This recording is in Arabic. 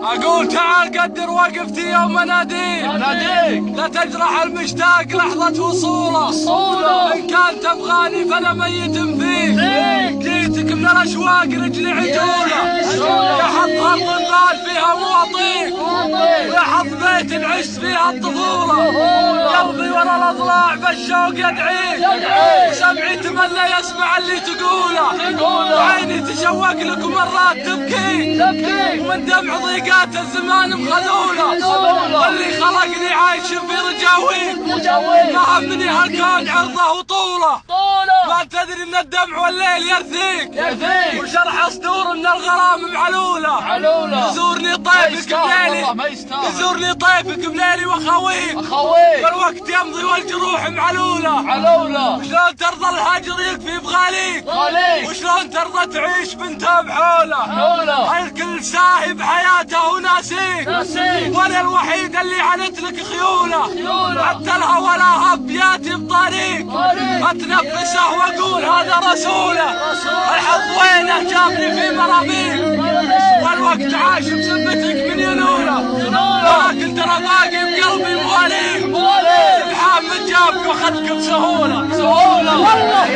أقول تعال قدر وقفتي يوم أناديك لا تجرح المشتاق لحظة وصوله إن كان تبغاني فأنا ميت فيك جيتك من الأشواق رجلي عجولة يا حظ الظلال فيها مواطيك ويا حظ بيت عشت فيها الطفولة قلبي ورا الأضلاع بالشوق يدعيك وسمعي تمنى يسمع اللي تقوله وعيني تشوق لك مرات تبكي ومن دمع ضيقات الزمان مخذوله واللي خلقني عايش في رجاويك ما همني هالكون عرضه وطوله ما تدري ان الدمع والليل يرثيك وشرح صدور من الغرام معلوله يزورني طيفك بليلي بليلي وخويك والوقت يمضي والجروح معلولة وشلون ترضى الهجر يكفي بغاليك وشلون ترضى تعيش بنت بحوله الكل ساهي بحياته وناسيك وانا الوحيد اللي عنت لك خيوله حتى الهوى لا هبياتي بطريق اتنفسه واقول هذا رسوله الحظ وينه جابني في مراميك والوقت عاش بسبتك من ينوله لكن ترى باقي بقلبي مواليك محمد جابك واخذك بسهوله والله